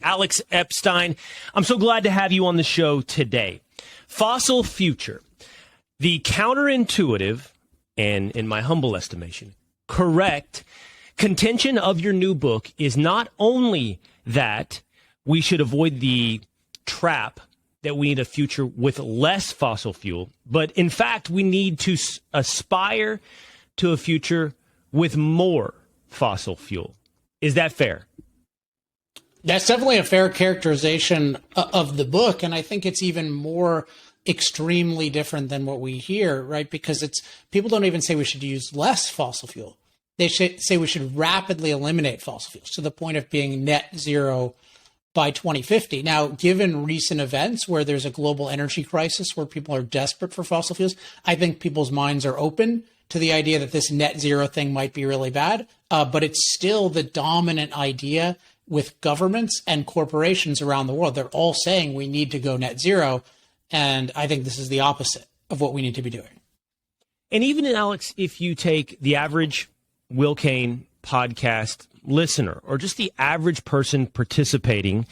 Alex Epstein, I'm so glad to have you on the show today. Fossil future, the counterintuitive and, in my humble estimation, correct contention of your new book is not only that we should avoid the trap that we need a future with less fossil fuel, but in fact, we need to aspire to a future with more fossil fuel. Is that fair? That's definitely a fair characterization of the book. And I think it's even more extremely different than what we hear, right? Because people don't even say we should use less fossil fuel. They say we should rapidly eliminate fossil fuels to the point of being net zero by 2050. Now, given recent events where there's a global energy crisis where people are desperate for fossil fuels, I think people's minds are open to the idea that this net zero thing might be really bad. But it's still the dominant idea with governments and corporations around the world. They're all saying we need to go net zero. And I think this is the opposite of what we need to be doing. And even, Alex, if you take the average Will Cain podcast listener or just the average person participating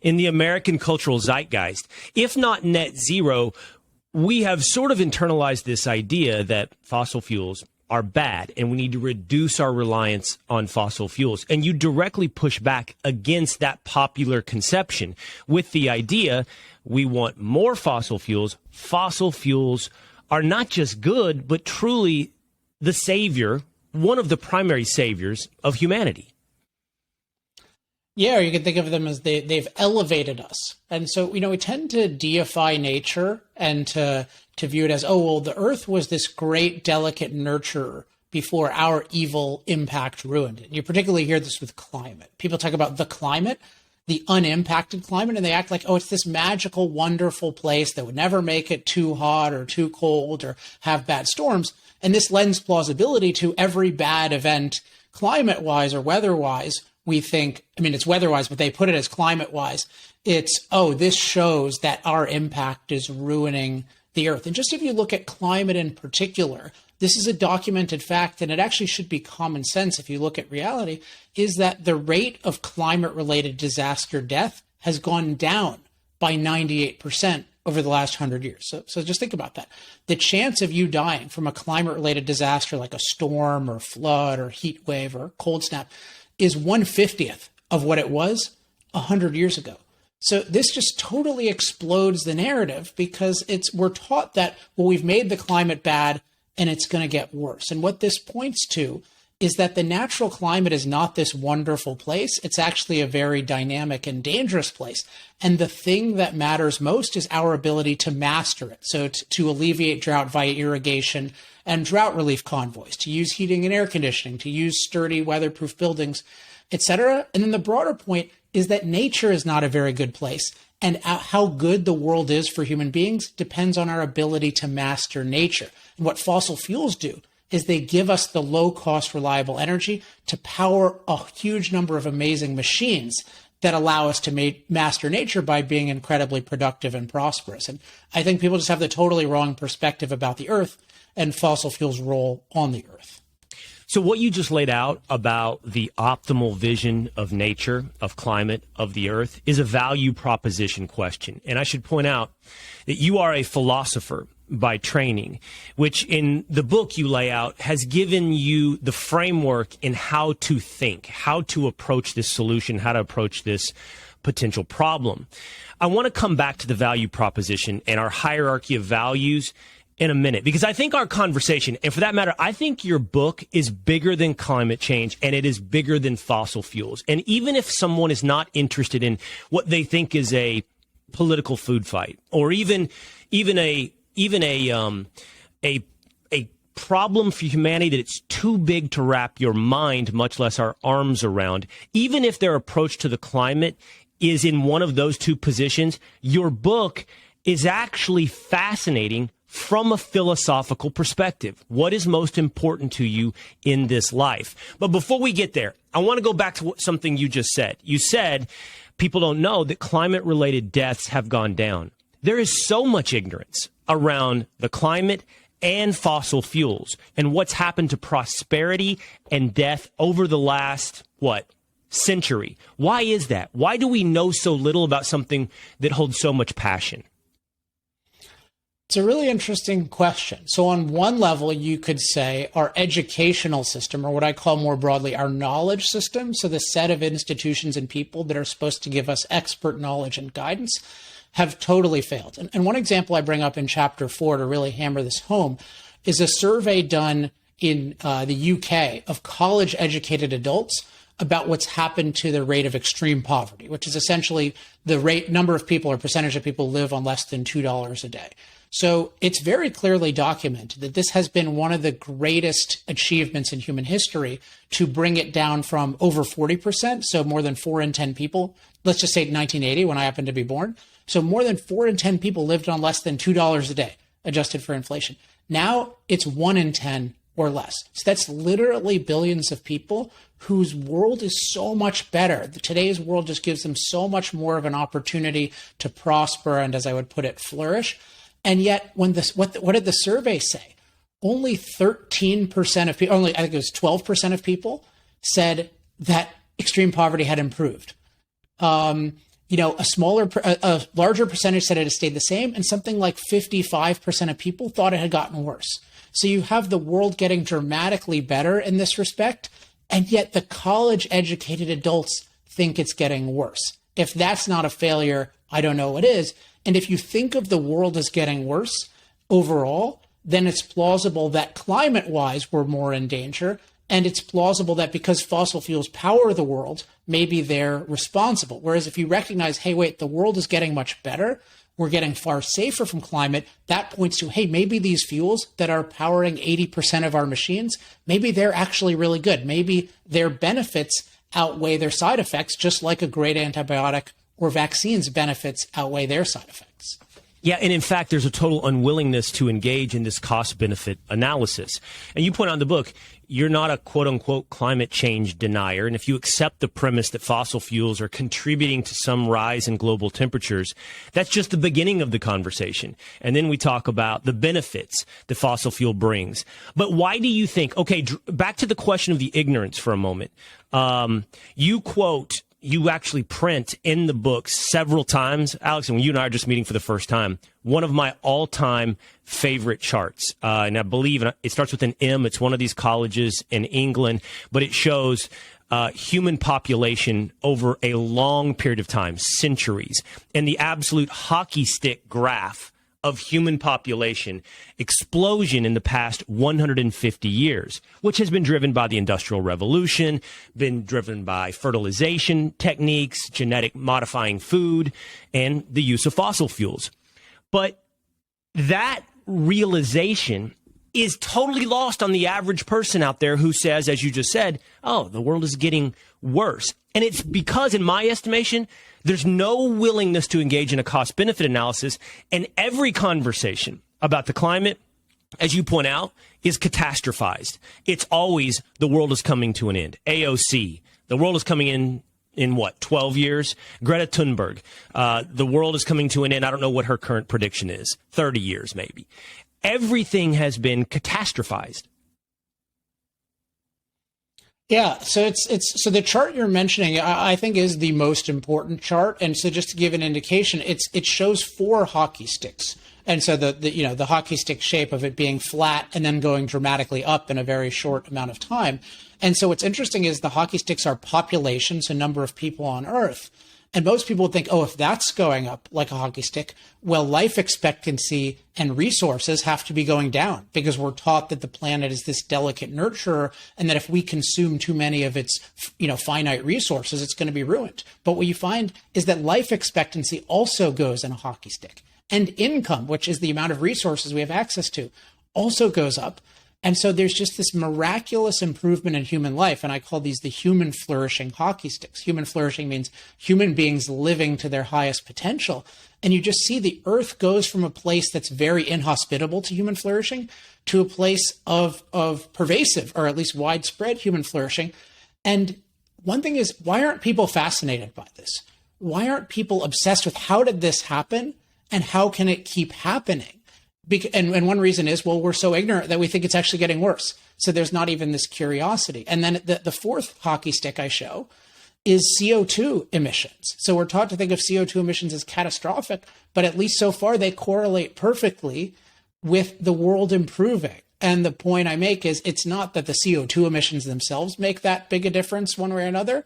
in the American cultural zeitgeist, if not net zero, we have sort of internalized this idea that fossil fuels are bad and we need to reduce our reliance on fossil fuels. And you directly push back against that popular conception with the idea we want more fossil fuels. Fossil fuels are not just good, but truly the savior, one of the primary saviors of humanity. Yeah, or you can think of them as they've elevated us. And so, we tend to deify nature and to view it as, oh, well, the earth was this great, delicate nurturer before our evil impact ruined it. You particularly hear this with climate. People talk about the climate, the unimpacted climate, and they act like, oh, it's this magical, wonderful place that would never make it too hot or too cold or have bad storms. And this lends plausibility to every bad event, climate-wise or weather-wise. We think, it's weather-wise, but they put it as climate-wise. It's, oh, this shows that our impact is ruining the earth. And just if you look at climate in particular, this is a documented fact, and it actually should be common sense if you look at reality, is that the rate of climate-related disaster death has gone down by 98% over the last 100 years. So just think about that. The chance of you dying from a climate-related disaster like a storm or flood or heat wave or cold snap is 1/50th of what it was 100 years ago. So this just totally explodes the narrative because we're taught that, well, we've made the climate bad and it's going to get worse. And what this points to is that the natural climate is not this wonderful place. It's actually a very dynamic and dangerous place. And the thing that matters most is our ability to master it. So to alleviate drought via irrigation and drought relief convoys, to use heating and air conditioning, to use sturdy weatherproof buildings, etc. And then the broader point is that nature is not a very good place. And how good the world is for human beings depends on our ability to master nature. And what fossil fuels do is they give us the low-cost, reliable energy to power a huge number of amazing machines that allow us to master nature by being incredibly productive and prosperous. And I think people just have the totally wrong perspective about the earth and fossil fuels' role on the earth. So what you just laid out about the optimal vision of nature, of climate, of the earth is a value proposition question. And I should point out that you are a philosopher by training, which in the book you lay out has given you the framework in how to think, how to approach this solution, how to approach this potential problem. I want to come back to the value proposition and our hierarchy of values in a minute, because I think our conversation, and for that matter, I think your book is bigger than climate change and it is bigger than fossil fuels. And even if someone is not interested in what they think is a political food fight or even a problem for humanity that it's too big to wrap your mind, much less our arms around, even if their approach to the climate is in one of those two positions, your book is actually fascinating from a philosophical perspective. What is most important to you in this life? But before we get there, I want to go back to something you just said. You said people don't know that climate-related deaths have gone down. There is so much ignorance around the climate and fossil fuels and what's happened to prosperity and death over the last, century. Why is that? Why do we know so little about something that holds so much passion? It's a really interesting question. So on one level, you could say our educational system, or what I call more broadly our knowledge system, so the set of institutions and people that are supposed to give us expert knowledge and guidance, have totally failed. And one example I bring up in chapter 4 to really hammer this home is a survey done in the UK of college-educated adults about what's happened to the rate of extreme poverty, which is essentially the number of people or percentage of people live on less than $2 a day. So it's very clearly documented that this has been one of the greatest achievements in human history to bring it down from over 40%, so more than 4 in 10 people, let's just say 1980 when I happened to be born. So more than 4 in 10 people lived on less than $2 a day, adjusted for inflation. Now it's 1 in 10 or less. So that's literally billions of people whose world is so much better. Today's world just gives them so much more of an opportunity to prosper and, as I would put it, flourish. And yet, when what did the survey say? Only 13% of people, I think it was 12% of people said that extreme poverty had improved. A larger percentage said it had stayed the same, and something like 55% of people thought it had gotten worse. So you have the world getting dramatically better in this respect, and yet the college-educated adults think it's getting worse. If that's not a failure, I don't know what is. And if you think of the world as getting worse overall, then it's plausible that climate-wise we're more in danger. And it's plausible that because fossil fuels power the world, maybe they're responsible. Whereas if you recognize, hey, wait, the world is getting much better, we're getting far safer from climate, that points to, hey, maybe these fuels that are powering 80% of our machines, maybe they're actually really good. Maybe their benefits outweigh their side effects, just like a great antibiotic or vaccines benefits outweigh their side effects. Yeah, and in fact, there's a total unwillingness to engage in this cost-benefit analysis. And you point out in the book, you're not a quote-unquote climate change denier. And if you accept the premise that fossil fuels are contributing to some rise in global temperatures, that's just the beginning of the conversation. And then we talk about the benefits the fossil fuel brings. But why do you think, okay, back to the question of the ignorance for a moment. You actually print in the book several times, Alex, and when you and I are just meeting for the first time, one of my all-time favorite charts. And I believe it starts with an M. It's one of these colleges in England, but it shows human population over a long period of time, centuries, and the absolute hockey stick graph of human population explosion in the past 150 years, which has been driven by the Industrial Revolution, been driven by fertilization techniques, genetic modifying food, and the use of fossil fuels. But that realization is totally lost on the average person out there who says, as you just said, oh, the world is getting worse. And it's because, in my estimation, there's no willingness to engage in a cost-benefit analysis, and every conversation about the climate, as you point out, is catastrophized. It's always the world is coming to an end. AOC, the world is coming in what, 12 years? Greta Thunberg, the world is coming to an end. I don't know what her current prediction is, 30 years maybe. Everything has been catastrophized. Yeah, so so the chart you're mentioning, I think, is the most important chart. And so just to give an indication, it shows 4 hockey sticks. And so the hockey stick shape of it being flat and then going dramatically up in a very short amount of time. And so what's interesting is the hockey sticks are populations, a number of people on Earth. And most people would think, oh, if that's going up like a hockey stick, well, life expectancy and resources have to be going down because we're taught that the planet is this delicate nurturer and that if we consume too many of its, finite resources, it's going to be ruined. But what you find is that life expectancy also goes in a hockey stick. And income, which is the amount of resources we have access to, also goes up. And so there's just this miraculous improvement in human life. And I call these the human flourishing hockey sticks. Human flourishing means human beings living to their highest potential. And you just see the earth goes from a place that's very inhospitable to human flourishing to a place of pervasive, or at least widespread human flourishing. And one thing is, why aren't people fascinated by this? Why aren't people obsessed with how did this happen and how can it keep happening? And one reason is, well, we're so ignorant that we think it's actually getting worse. So there's not even this curiosity. And then the fourth hockey stick I show is CO2 emissions. So we're taught to think of CO2 emissions as catastrophic, but at least so far they correlate perfectly with the world improving. And the point I make is it's not that the CO2 emissions themselves make that big a difference one way or another.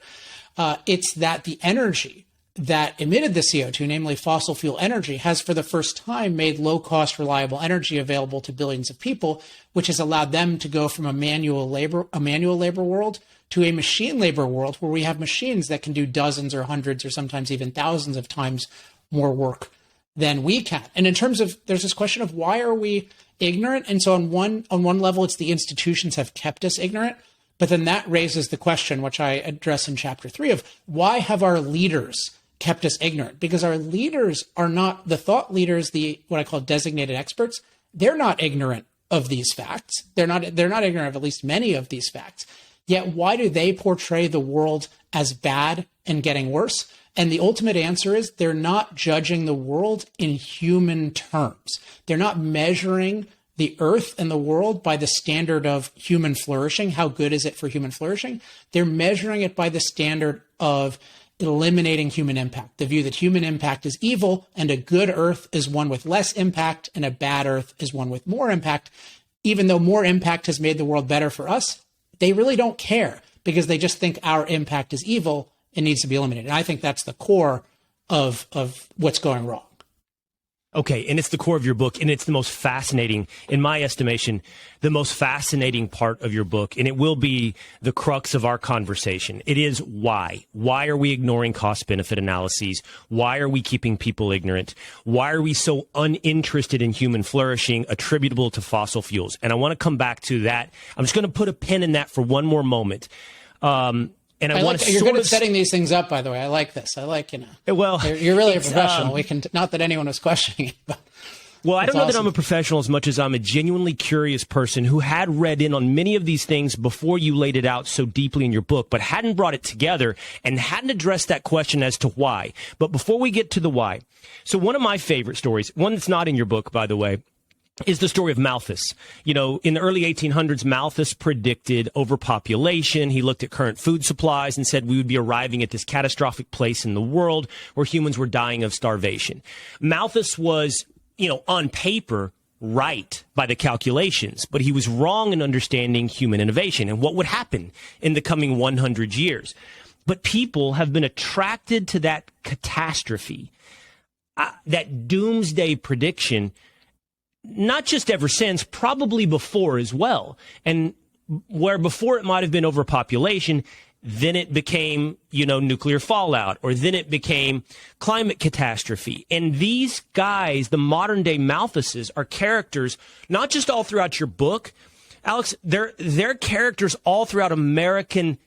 It's that the energy that emitted the CO2, namely fossil fuel energy, has for the first time made low-cost, reliable energy available to billions of people, which has allowed them to go from a manual labor world to a machine labor world where we have machines that can do dozens or hundreds or sometimes even thousands of times more work than we can. And in terms of, there's this question of why are we ignorant? And so on one level, it's the institutions have kept us ignorant. But then that raises the question, which I address in chapter 3, of why have our leaders kept us ignorant? Because our leaders are not the thought leaders, the what I call designated experts. They're not ignorant of these facts. They're not ignorant of at least many of these facts. Yet why do they portray the world as bad and getting worse? And the ultimate answer is they're not judging the world in human terms. They're not measuring the earth and the world by the standard of human flourishing. How good is it for human flourishing? They're measuring it by the standard of eliminating human impact, the view that human impact is evil and a good earth is one with less impact and a bad earth is one with more impact. Even though more impact has made the world better for us, they really don't care because they just think our impact is evil and needs to be eliminated. And I think that's the core of what's going wrong. Okay, and it's the core of your book, and it's the most fascinating, in my estimation, the most fascinating part of your book, and it will be the crux of our conversation. It is why. Why are we ignoring cost-benefit analyses? Why are we keeping people ignorant? Why are we so uninterested in human flourishing attributable to fossil fuels? And I want to come back to that. I'm just going to put a pin in that for one more moment. And I want to you're good at setting these things up, by the way. I like this. I like, well, you're really a professional. We can, not that anyone was questioning it, but well, I don't know awesome. that I'm a professional as much as I'm a genuinely curious person who had read in on many of these things before you laid it out so deeply in your book, but hadn't brought it together and hadn't addressed that question as to why. But before we get to the why, so one of my favorite stories, one that's not in your book, by the way, is the story of Malthus. You know, in the early 1800s, Malthus predicted overpopulation. He looked at current food supplies and said we would be arriving at this catastrophic place in the world where humans were dying of starvation. Malthus was, on paper, right by the calculations, but he was wrong in understanding human innovation and what would happen in the coming 100 years. But people have been attracted to that catastrophe, that doomsday prediction, not just ever since, probably before as well. And where before it might have been overpopulation, then it became, nuclear fallout, or then it became climate catastrophe. And these guys, the modern day Malthuses, are characters, not just all throughout your book, Alex, they're characters all throughout American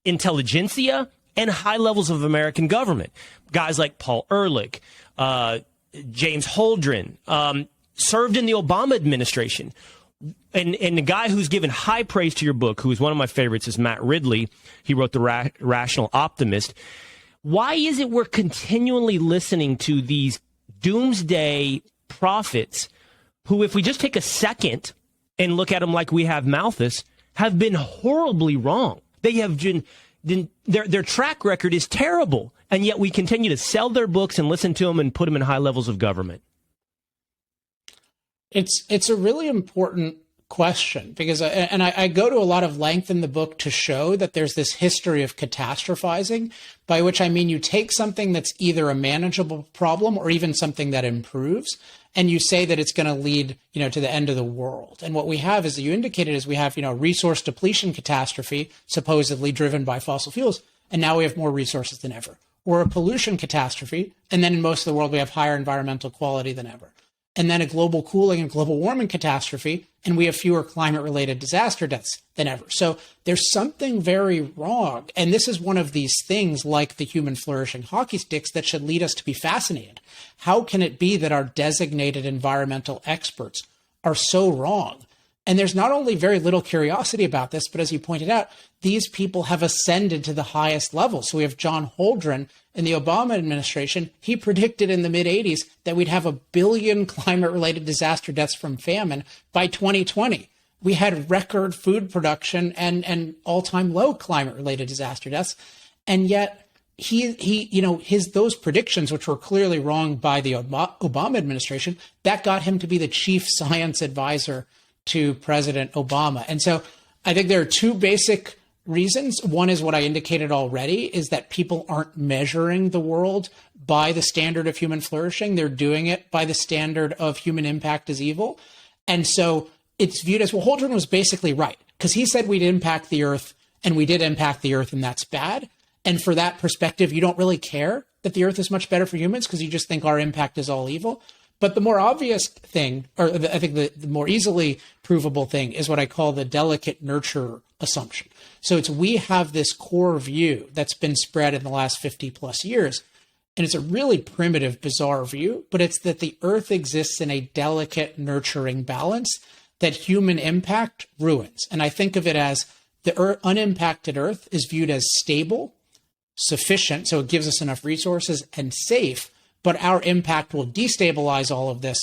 intelligentsia and high levels of American government. Guys like Paul Ehrlich, James Holdren, served in the Obama administration. And the guy who's given high praise to your book, who is one of my favorites, is Matt Ridley. He wrote The Rational Optimist. Why is it we're continually listening to these doomsday prophets who, if we just take a second and look at them like we have Malthus, have been horribly wrong? They have their track record is terrible, and yet we continue to sell their books and listen to them and put them in high levels of government. It's a really important question because I go to a lot of length in the book to show that there's this history of catastrophizing, by which I mean you take something that's either a manageable problem or even something that improves, and you say that it's going to lead, to the end of the world. And what we have, as you indicated, is we have, resource depletion catastrophe, supposedly driven by fossil fuels, and now we have more resources than ever. Or a pollution catastrophe, and then in most of the world we have higher environmental quality than ever. And then a global cooling and global warming catastrophe, and we have fewer climate-related disaster deaths than ever. So there's something very wrong. And this is one of these things like the human flourishing hockey sticks that should lead us to be fascinated. How can it be that our designated environmental experts are so wrong? And there's not only very little curiosity about this, but as you pointed out, these people have ascended to the highest level. So we have John Holdren in the Obama administration. He predicted in the mid-'80s that we'd have 1 billion climate-related disaster deaths from famine by 2020. We had record food production and all-time low climate-related disaster deaths. And yet those predictions, which were clearly wrong by the Obama administration, that got him to be the chief science advisor to President Obama. And so I think there are two basic reasons. One is what I indicated already, is that people aren't measuring the world by the standard of human flourishing. They're doing it by the standard of human impact as evil. And so it's viewed as, well, Holdren was basically right, because he said we'd impact the earth, and we did impact the earth, and that's bad. And for that perspective, you don't really care that the earth is much better for humans because you just think our impact is all evil. But the more obvious thing, or I think the more easily provable thing, is what I call the delicate nurture assumption. So we have this core view that's been spread in the last 50 plus years. And it's a really primitive, bizarre view, but it's that the earth exists in a delicate, nurturing balance that human impact ruins. And I think of it as the unimpacted earth is viewed as stable, sufficient, so it gives us enough resources, and safe, but our impact will destabilize all of this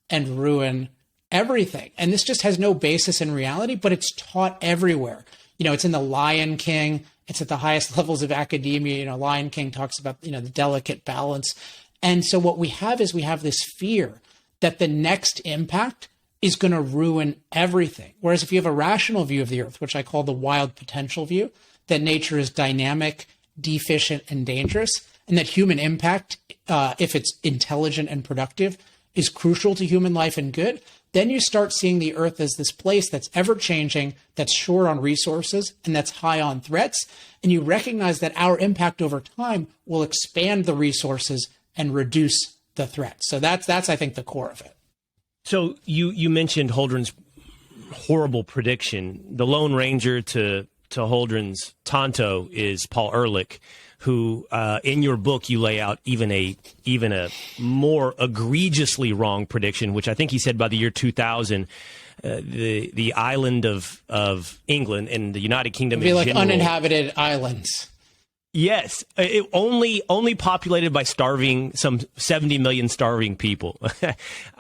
and ruin everything. And this just has no basis in reality, but it's taught everywhere. It's in the Lion King. It's at the highest levels of academia. Lion King talks about, the delicate balance. And so what we have this fear that the next impact is going to ruin everything. Whereas if you have a rational view of the earth, which I call the wild potential view, that nature is dynamic, deficient, and dangerous, and that human impact, if it's intelligent and productive, is crucial to human life and good, then you start seeing the earth as this place that's ever changing, that's short on resources, and that's high on threats. And you recognize that our impact over time will expand the resources and reduce the threats. So that's I think, the core of it. So you mentioned Holdren's horrible prediction. The Lone Ranger to Holdren's Tonto is Paul Ehrlich, who in your book you lay out even a more egregiously wrong prediction, which I think he said by the year 2000, the island of England and the United Kingdom it'd be like general, uninhabited islands. Yes, it only populated by some 70 million starving people.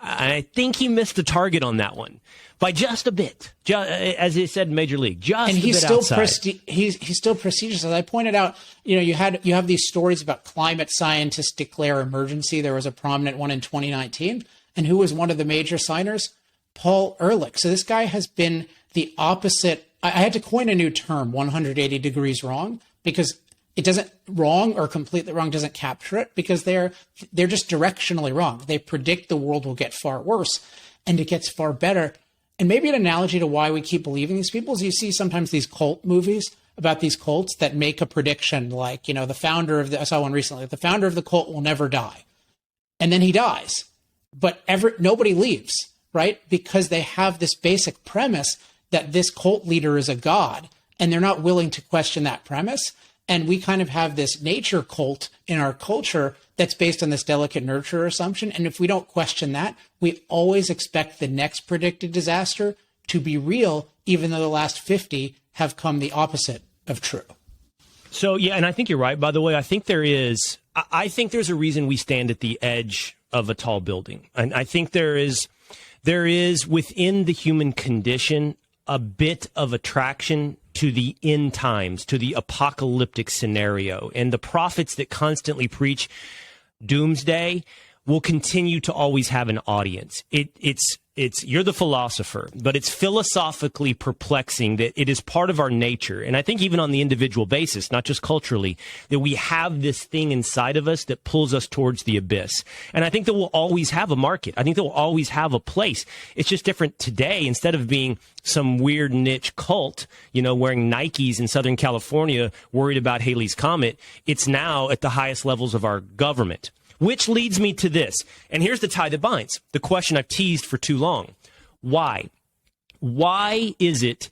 I think he missed the target on that one by just a bit. As he said in Major League, just and a he's bit still outside. he's still prestigious. As I pointed out, you have these stories about climate scientists declare emergency. There was a prominent one in 2019, and who was one of the major signers? Paul Ehrlich. So this guy has been the opposite. I had to coin a new term, 180 degrees wrong, because it doesn't wrong or completely wrong doesn't capture it, because they're just directionally wrong. They predict the world will get far worse and it gets far better. And maybe an analogy to why we keep believing these people is you see sometimes these cult movies about these cults that make a prediction like, the founder of I saw one recently, the founder of the cult will never die. And then he dies, but nobody leaves, right? Because they have this basic premise that this cult leader is a god, and they're not willing to question that premise. And we kind of have this nature cult in our culture that's based on this delicate nurture assumption. And if we don't question that, we always expect the next predicted disaster to be real, even though the last 50 have come the opposite of true. So, yeah, and I think you're right, by the way. I think there's a reason we stand at the edge of a tall building. And I think there is within the human condition a bit of attraction to the end times, to the apocalyptic scenario. And the prophets that constantly preach doomsday will continue to always have an audience. It's you're the philosopher, but it's philosophically perplexing that it is part of our nature. And I think even on the individual basis, not just culturally, that we have this thing inside of us that pulls us towards the abyss. And I think that we'll always have a market. I think that we'll always have a place. It's just different today. Instead of being some weird niche cult, wearing Nikes in Southern California, worried about Halley's Comet, it's now at the highest levels of our government. Which leads me to this, and here's the tie that binds, the question I've teased for too long. Why? Why is it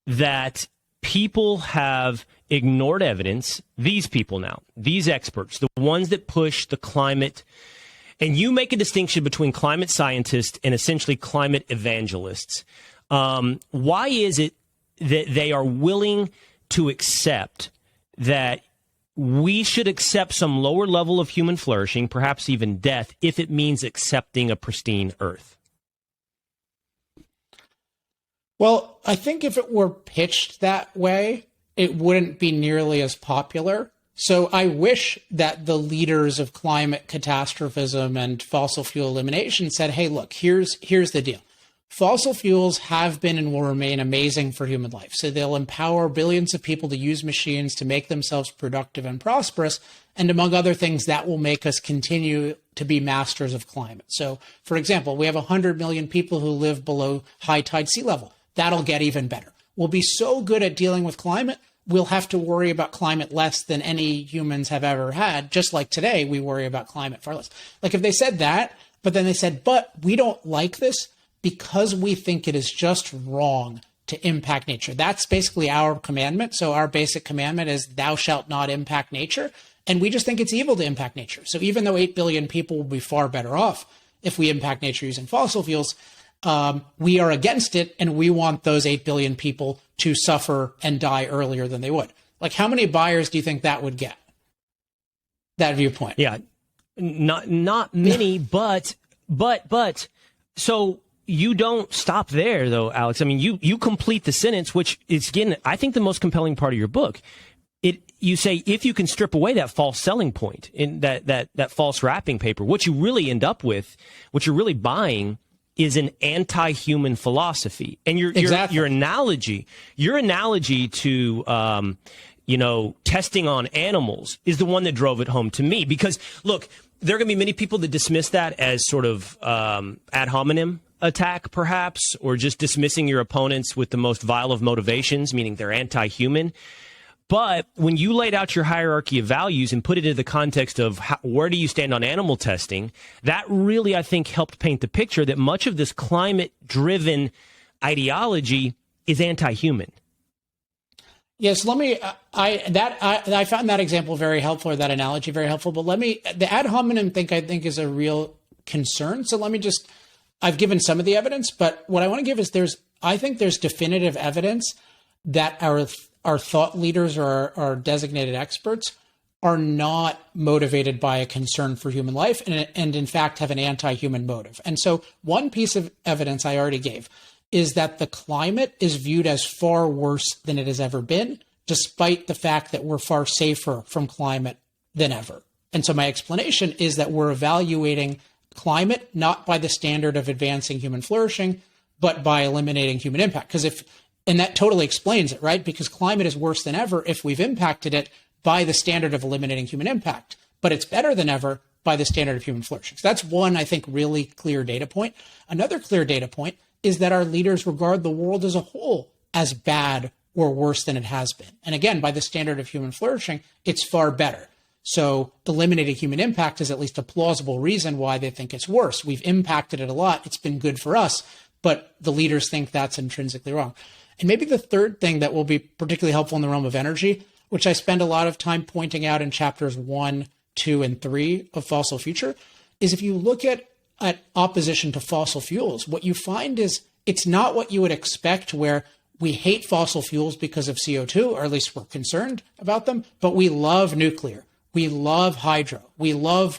that people have ignored evidence, these people now, these experts, the ones that push the climate, and you make a distinction between climate scientists and essentially climate evangelists. Why is it that they are willing to accept that we should accept some lower level of human flourishing, perhaps even death, if it means accepting a pristine earth? Well, I think if it were pitched that way, it wouldn't be nearly as popular So I wish that the leaders of climate catastrophism and fossil fuel elimination said, hey, look, here's the deal. Fossil fuels have been and will remain amazing for human life. So they'll empower billions of people to use machines to make themselves productive and prosperous. And among other things, that will make us continue to be masters of climate. So, for example, we have 100 million people who live below high tide sea level. That'll get even better. We'll be so good at dealing with climate, we'll have to worry about climate less than any humans have ever had. Just like today, we worry about climate far less. Like if they said that, but then they said, but we don't like this because we think it is just wrong to impact nature. That's basically our commandment. So our basic commandment is thou shalt not impact nature. And we just think it's evil to impact nature. So even though 8 billion people will be far better off if we impact nature using fossil fuels, we are against it. And we want those 8 billion people to suffer and die earlier than they would. Like how many buyers do you think that would get? That viewpoint? Yeah, not many, but so you don't stop there though, Alex. I mean, you complete the sentence, which is, again, I think the most compelling part of your book. You say, if you can strip away that false selling point in that false wrapping paper, what you really end up with, what you're really buying is an anti-human philosophy. And your analogy to, testing on animals is the one that drove it home to me. Because look, there are going to be many people that dismiss that as sort of, ad hominem attack, perhaps, or just dismissing your opponents with the most vile of motivations, meaning they're anti-human. But when you laid out your hierarchy of values and put it into the context of where do you stand on animal testing, that really, I think, helped paint the picture that much of this climate-driven ideology is anti-human. Yes, I found that example very helpful, or that analogy very helpful. But the ad hominem thing, I think, is a real concern. So I've given some of the evidence, but what I want to give is I think there's definitive evidence that our thought leaders or our designated experts are not motivated by a concern for human life and in fact have an anti-human motive. And so one piece of evidence I already gave is that the climate is viewed as far worse than it has ever been, despite the fact that we're far safer from climate than ever. And so my explanation is that we're evaluating climate not by the standard of advancing human flourishing, but by eliminating human impact. And that totally explains it, right? Because climate is worse than ever if we've impacted it by the standard of eliminating human impact. But it's better than ever by the standard of human flourishing. So that's one, I think, really clear data point. Another clear data point is that our leaders regard the world as a whole as bad or worse than it has been. And again, by the standard of human flourishing, it's far better. So eliminating human impact is at least a plausible reason why they think it's worse. We've impacted it a lot. It's been good for us, but the leaders think that's intrinsically wrong. And maybe the third thing that will be particularly helpful in the realm of energy, which I spend a lot of time pointing out in chapters 1, 2, and 3 of Fossil Future, is if you look at opposition to fossil fuels, what you find is it's not what you would expect, where we hate fossil fuels because of CO2, or at least we're concerned about them, but we love nuclear. We love hydro. We love,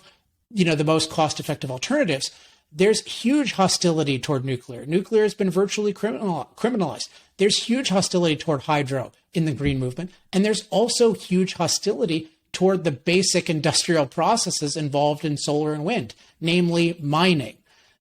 the most cost-effective alternatives. There's huge hostility toward nuclear. Nuclear has been virtually criminalized. There's huge hostility toward hydro in the green movement. And there's also huge hostility toward the basic industrial processes involved in solar and wind, namely mining,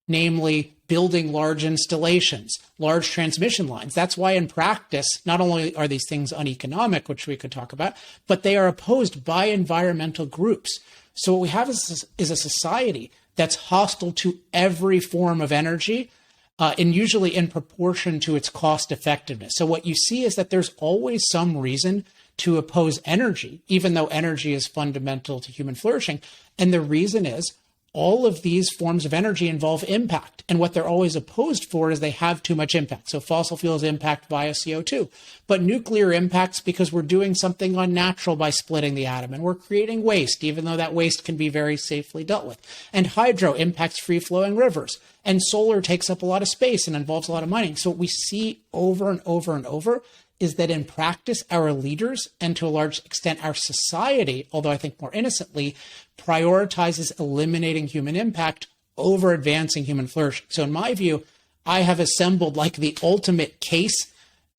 namely building large installations, large transmission lines. That's why in practice, not only are these things uneconomic, which we could talk about, but they are opposed by environmental groups. So what we have is a society that's hostile to every form of energy, and usually in proportion to its cost effectiveness. So what you see is that there's always some reason to oppose energy, even though energy is fundamental to human flourishing. And the reason is all of these forms of energy involve impact. And what they're always opposed for is they have too much impact. So fossil fuels impact via CO2, but nuclear impacts because we're doing something unnatural by splitting the atom, and we're creating waste, even though that waste can be very safely dealt with. And hydro impacts free-flowing rivers. And solar takes up a lot of space and involves a lot of mining. So what we see over and over and over is that in practice, our leaders, and to a large extent our society, although I think more innocently, prioritizes eliminating human impact over advancing human flourishing. So in my view, I have assembled like the ultimate case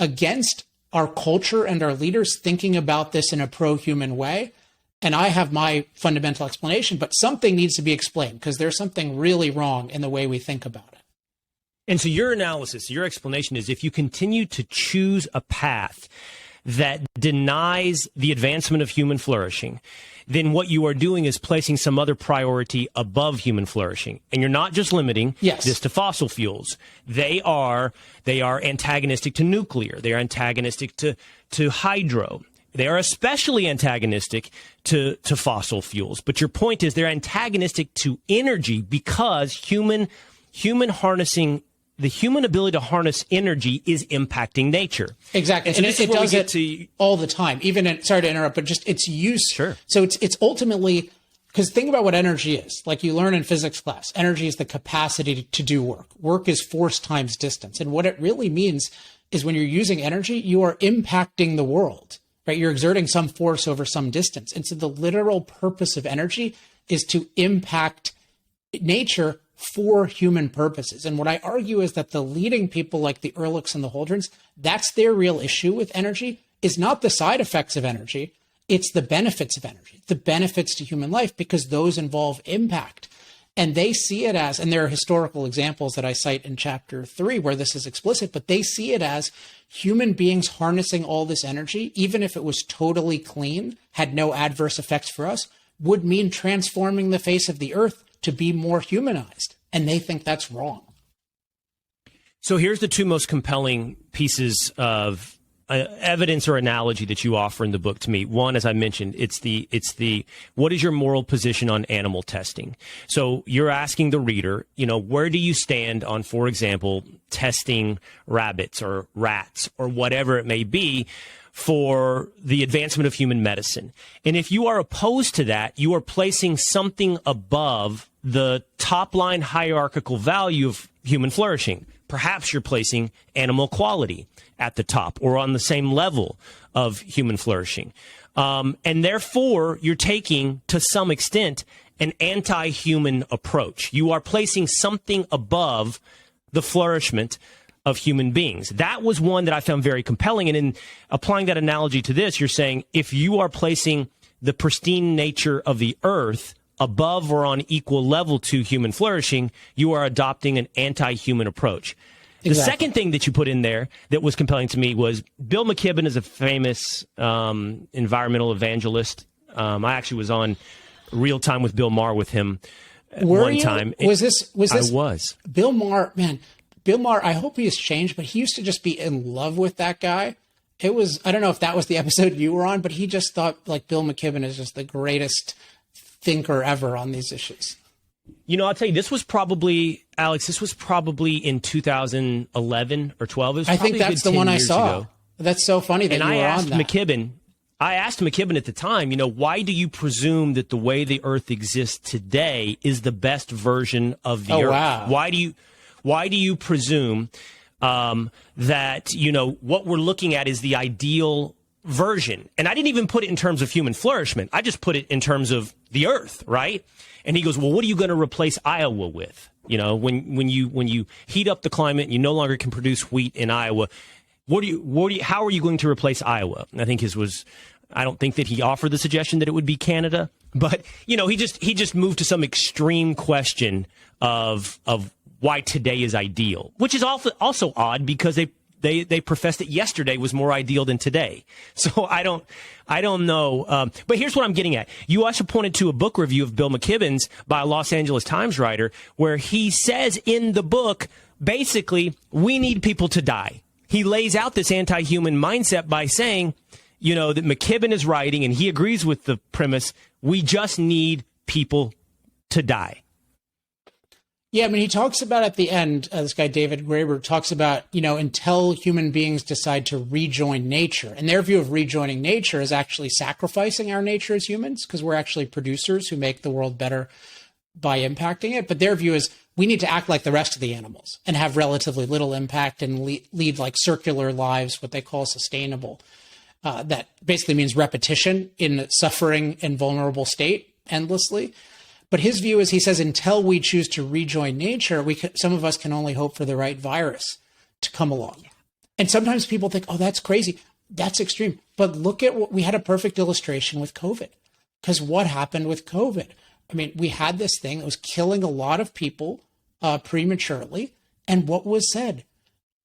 against our culture and our leaders thinking about this in a pro-human way. And I have my fundamental explanation, but something needs to be explained because there's something really wrong in the way we think about it. And so your analysis, your explanation is if you continue to choose a path that denies the advancement of human flourishing, then what you are doing is placing some other priority above human flourishing. And you're not just limiting this to fossil fuels. They are antagonistic to nuclear. They are antagonistic to hydro. They are especially antagonistic to fossil fuels. But your point is they're antagonistic to energy because human harnessing, the human ability to harness energy is impacting nature. Exactly. And it does it all the time. Even sorry to interrupt, but just its use. Sure. So it's ultimately, because think about what energy is. Like you learn in physics class, energy is the capacity to do work. Work is force times distance. And what it really means is when you're using energy, you are impacting the world. Right? You're exerting some force over some distance. And so the literal purpose of energy is to impact nature for human purposes. And what I argue is that the leading people like the Ehrlichs and the Holdrens, that's their real issue with energy, is not the side effects of energy. It's the benefits of energy, the benefits to human life, because those involve impact. And they see it as, and there are historical examples that I cite in chapter 3 where this is explicit, but they see it as human beings harnessing all this energy, even if it was totally clean, had no adverse effects for us, would mean transforming the face of the earth to be more humanized. And they think that's wrong. So here's the two most compelling pieces of evidence or analogy that you offer in the book to me. One, as I mentioned, it's the what is your moral position on animal testing? So you're asking the reader, where do you stand on, for example, testing rabbits or rats or whatever it may be for the advancement of human medicine? And if you are opposed to that, you are placing something above the top line hierarchical value of human flourishing. Perhaps you're placing animal quality at the top or on the same level of human flourishing. And therefore, you're taking, to some extent, an anti-human approach. You are placing something above the flourishment of human beings. That was one that I found very compelling. And in applying that analogy to this, you're saying if you are placing the pristine nature of the earth above or on equal level to human flourishing, you are adopting an anti-human approach. Exactly. The second thing that you put in there that was compelling to me was Bill McKibben is a famous environmental evangelist. I actually was on Real Time with Bill Maher with him one time. Was this? I was. Bill Maher, man. Bill Maher, I hope he has changed, but he used to just be in love with that guy. It was, I don't know if that was the episode you were on, but he just thought like Bill McKibben is just the greatest thinker ever on these issues. I'll tell you, this was probably in 2011 or 12. I think that's the one I saw. Ago. That's so funny that you were on that. I asked McKibben at the time, why do you presume that the way the earth exists today is the best version of the earth? Wow. Why do you presume that, what we're looking at is the ideal version? And I didn't even put it in terms of human flourishment. I just put it in terms of the earth, right? And he goes, well, what are you going to replace Iowa with? When you heat up the climate and you no longer can produce wheat in Iowa, how are you going to replace Iowa? And I think I don't think that he offered the suggestion that it would be Canada, but he just moved to some extreme question of why today is ideal, which is also odd because they profess that yesterday was more ideal than today. So I don't know. But here's what I'm getting at. You also pointed to a book review of Bill McKibben's by a Los Angeles Times writer where he says in the book, basically, we need people to die. He lays out this anti-human mindset by saying, that McKibben is writing, and he agrees with the premise, we just need people to die. Yeah, I mean, he talks about at the end, this guy David Graeber talks about, until human beings decide to rejoin nature. And their view of rejoining nature is actually sacrificing our nature as humans, because we're actually producers who make the world better by impacting it. But their view is we need to act like the rest of the animals and have relatively little impact and lead like circular lives, what they call sustainable. That basically means repetition in suffering and vulnerable state endlessly. But his view is, he says, until we choose to rejoin nature, some of us can only hope for the right virus to come along. And sometimes people think, oh, that's crazy. That's extreme. But look at we had a perfect illustration with COVID. Because what happened with COVID? I mean, we had this thing that was killing a lot of people prematurely. And what was said?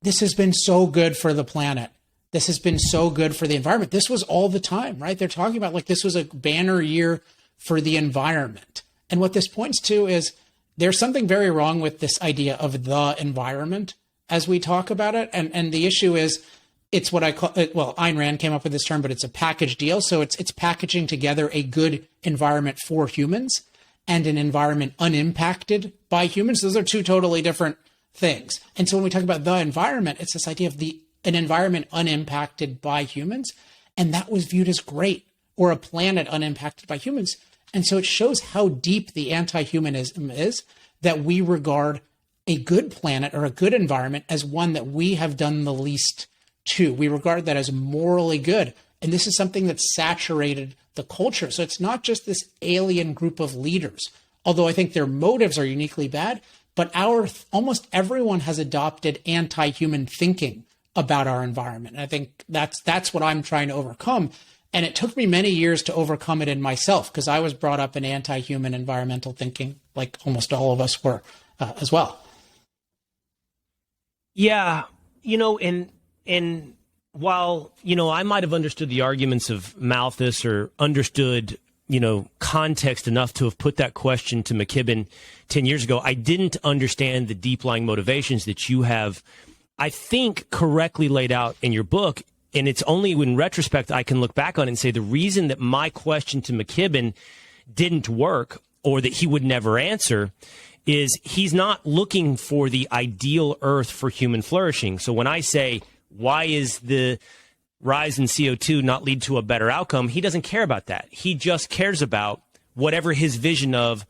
This has been so good for the planet. This has been so good for the environment. This was all the time, right? They're talking about like this was a banner year for the environment. And what this points to is there's something very wrong with this idea of the environment as we talk about it. And the issue is it's what I call it. Well, Ayn Rand came up with this term, but it's a package deal. So it's packaging together a good environment for humans and an environment unimpacted by humans. Those are two totally different things. And so when we talk about the environment, it's this idea of an environment unimpacted by humans. And that was viewed as great, or a planet unimpacted by humans. And so it shows how deep the anti-humanism is, that we regard a good planet or a good environment as one that we have done the least to. We regard that as morally good. And this is something that's saturated the culture. So it's not just this alien group of leaders, although I think their motives are uniquely bad, but almost everyone has adopted anti-human thinking about our environment. And I think that's what I'm trying to overcome. And it took me many years to overcome it in myself, because I was brought up in anti-human environmental thinking, like almost all of us were as well. Yeah, and while, I might have understood the arguments of Malthus or understood, context enough to have put that question to McKibben 10 years ago, I didn't understand the deep-lying motivations that you have, I think, correctly laid out in your book. And it's only in retrospect I can look back on it and say the reason that my question to McKibben didn't work, or that he would never answer, is he's not looking for the ideal Earth for human flourishing. So when I say, why is the rise in CO2 not lead to a better outcome, he doesn't care about that. He just cares about whatever his vision of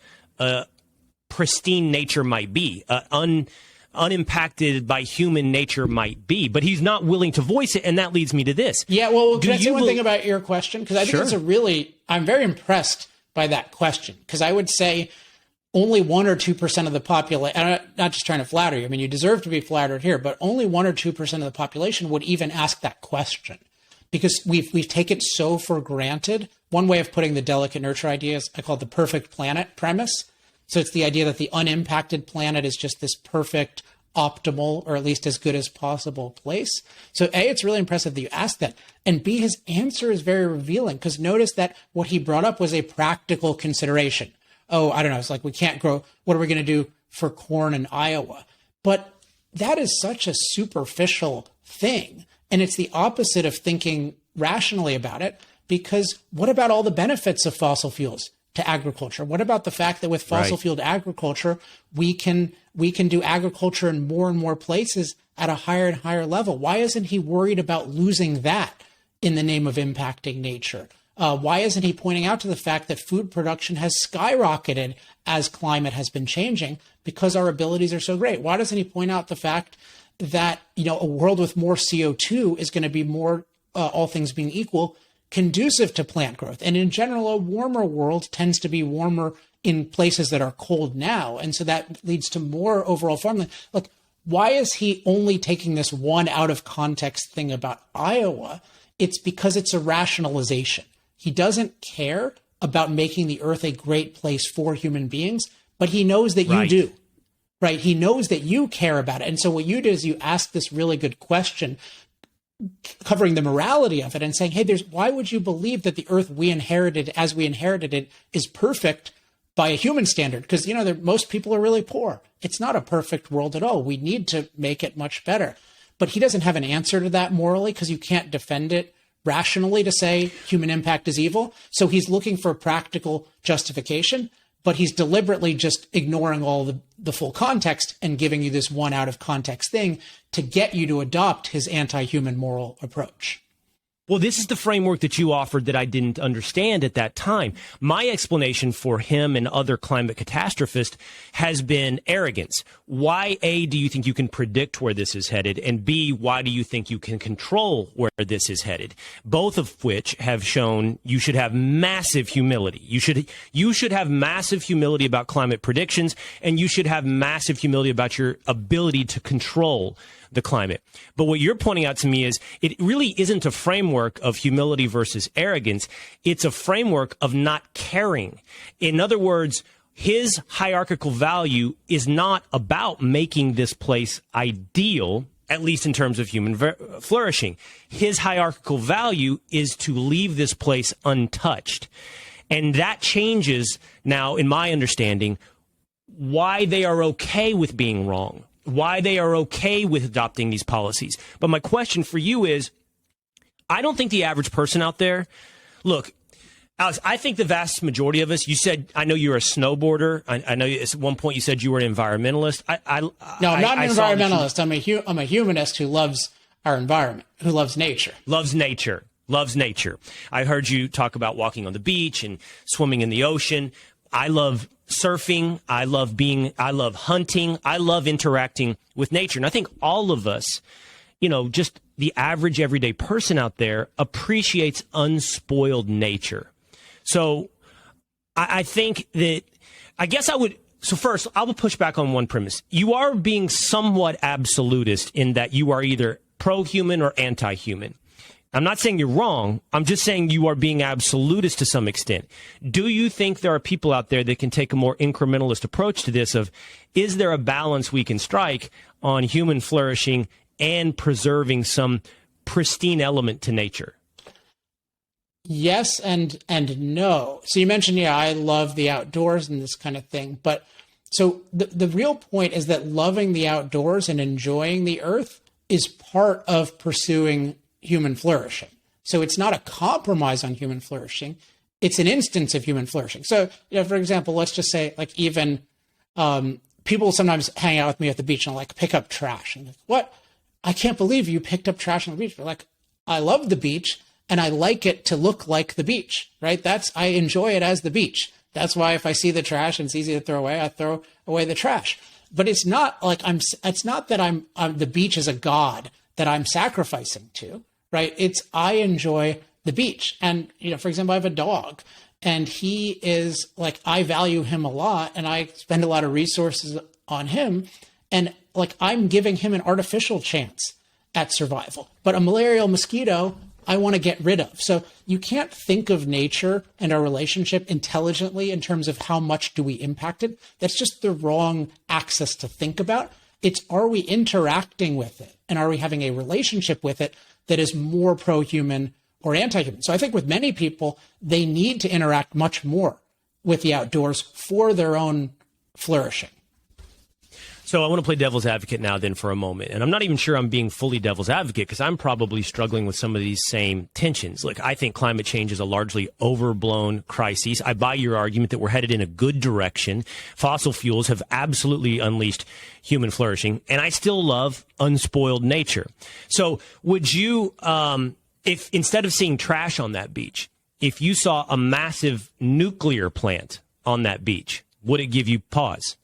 pristine nature might be, unimpacted by human nature might be, but he's not willing to voice it. And that leads me to this. Yeah, well, can I say one thing about your question? Because I think it's I'm very impressed by that question, because I would say only 1 or 2% of the population, I'm not just trying to flatter you, I mean, you deserve to be flattered here, but only 1 or 2% of the population would even ask that question, because we've taken so for granted. One way of putting the delicate nurture idea is I call it the perfect planet premise. So it's the idea that the unimpacted planet is just this perfect, optimal, or at least as good as possible place. So A, it's really impressive that you asked that. And B, his answer is very revealing, because notice that what he brought up was a practical consideration. Oh, I don't know. It's like, we can't grow. What are we going to do for corn in Iowa? But that is such a superficial thing. And it's the opposite of thinking rationally about it, because what about all the benefits of fossil fuels to agriculture? What about the fact that with fossil fueled agriculture, we can do agriculture in more and more places at a higher and higher level? Why isn't he worried about losing that in the name of impacting nature? Why isn't he pointing out to the fact that food production has skyrocketed as climate has been changing because our abilities are so great? Why doesn't he point out the fact that, a world with more CO2 is going to be more, all things being equal, conducive to plant growth? And in general, a warmer world tends to be warmer in places that are cold now. And so that leads to more overall farmland. Look, why is he only taking this one out of context thing about Iowa? It's because it's a rationalization. He doesn't care about making the earth a great place for human beings, but he knows that you do, right? He knows that you care about it. And so what you do is you ask this really good question covering the morality of it and saying, hey, why would you believe that the earth we inherited as we inherited it is perfect by a human standard? Because, most people are really poor. It's not a perfect world at all. We need to make it much better. But he doesn't have an answer to that morally, because you can't defend it rationally to say human impact is evil. So he's looking for practical justification, but he's deliberately just ignoring all the full context and giving you this one out of context thing to get you to adopt his anti-human moral approach. Well, this is the framework that you offered that I didn't understand at that time. My explanation for him and other climate catastrophists has been arrogance. Why, A, do you think you can predict where this is headed? And B, why do you think you can control where this is headed? Both of which have shown you should have massive humility. You should have massive humility about climate predictions, and you should have massive humility about your ability to control the climate. But what you're pointing out to me is it really isn't a framework of humility versus arrogance. It's a framework of not caring. In other words, his hierarchical value is not about making this place ideal, at least in terms of human flourishing. His hierarchical value is to leave this place untouched. And that changes now, in my understanding, why they are okay with being wrong, why they are okay with adopting these policies. But my question for you is, I don't think the average person out there, look, Alex, I think the vast majority of us, you said, I know you're a snowboarder. I know at one point you said you were an environmentalist. No, I'm not an environmentalist. I'm a humanist who loves our environment, who loves nature. Loves nature. I heard you talk about walking on the beach and swimming in the ocean. I love surfing. I love hunting. I love interacting with nature. And I think all of us, just the average everyday person out there appreciates unspoiled nature. So I think that, so first, I will push back on one premise. You are being somewhat absolutist in that you are either pro-human or anti-human. I'm not saying you're wrong. I'm just saying you are being absolutist to some extent. Do you think there are people out there that can take a more incrementalist approach to this of, is there a balance we can strike on human flourishing and preserving some pristine element to nature? Yes and no. So you mentioned, I love the outdoors and this kind of thing. But so the real point is that loving the outdoors and enjoying the earth is part of pursuing human flourishing. So it's not a compromise on human flourishing. It's an instance of human flourishing. So, for example, let's just say even people sometimes hang out with me at the beach and pick up trash. And what? I can't believe you picked up trash on the beach. But I love the beach and I like it to look like the beach, right? I enjoy it as the beach. That's why if I see the trash and it's easy to throw away, I throw away the trash. But it's not it's not that I'm the beach is a god that I'm sacrificing to, right? I enjoy the beach. And, for example, I have a dog and he is I value him a lot and I spend a lot of resources on him. And I'm giving him an artificial chance at survival, but a malarial mosquito, I want to get rid of. So you can't think of nature and our relationship intelligently in terms of how much do we impact it. That's just the wrong axis to think about. It's, are we interacting with it? And are we having a relationship with it that is more pro-human or anti-human? So I think with many people, they need to interact much more with the outdoors for their own flourishing. So I want to play devil's advocate now then for a moment. And I'm not even sure I'm being fully devil's advocate because I'm probably struggling with some of these same tensions. Look, I think climate change is a largely overblown crisis. I buy your argument that we're headed in a good direction. Fossil fuels have absolutely unleashed human flourishing. And I still love unspoiled nature. So would you, if instead of seeing trash on that beach, if you saw a massive nuclear plant on that beach, would it give you pause?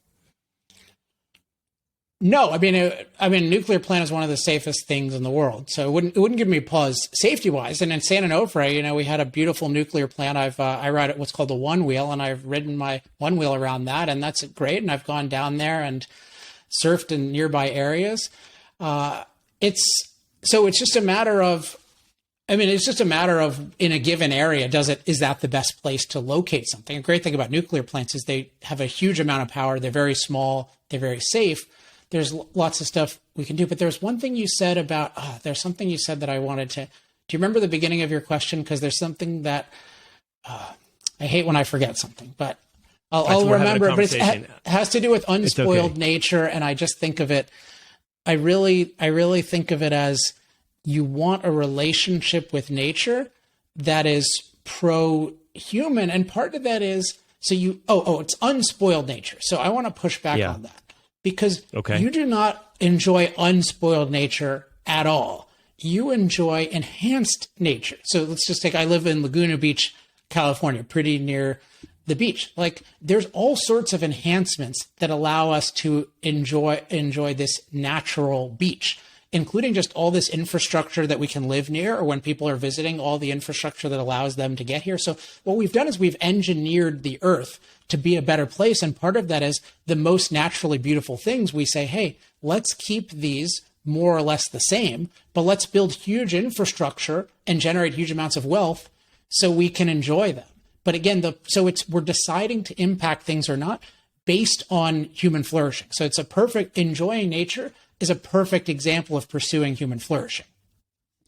No, I mean, a nuclear plant is one of the safest things in the world, so it wouldn't give me pause safety wise. And in San Onofre, we had a beautiful nuclear plant. I ride what's called the one wheel, and I've ridden my one wheel around that, and that's great. And I've gone down there and surfed in nearby areas. It's just a matter of, in a given area, is that the best place to locate something? A great thing about nuclear plants is they have a huge amount of power. They're very small. They're very safe. There's lots of stuff we can do, but there's one thing you said about, there's something you said that I wanted to, do you remember the beginning of your question? Because there's something that, I hate when I forget something, but I'll remember, but it has to do with unspoiled nature. And I just think of it, I really think of it as you want a relationship with nature that is pro-human. And part of that is, it's unspoiled nature. So I want to push back on that. Because you do not enjoy unspoiled nature at all. You enjoy enhanced nature. So let's just I live in Laguna Beach, California, pretty near the beach. There's all sorts of enhancements that allow us to enjoy this natural beach, including just all this infrastructure that we can live near, or when people are visiting, all the infrastructure that allows them to get here. So what we've done is we've engineered the earth to be a better place. And part of that is the most naturally beautiful things. We say, hey, let's keep these more or less the same, but let's build huge infrastructure and generate huge amounts of wealth so we can enjoy them. But again, we're deciding to impact things or not based on human flourishing. So enjoying nature is a perfect example of pursuing human flourishing.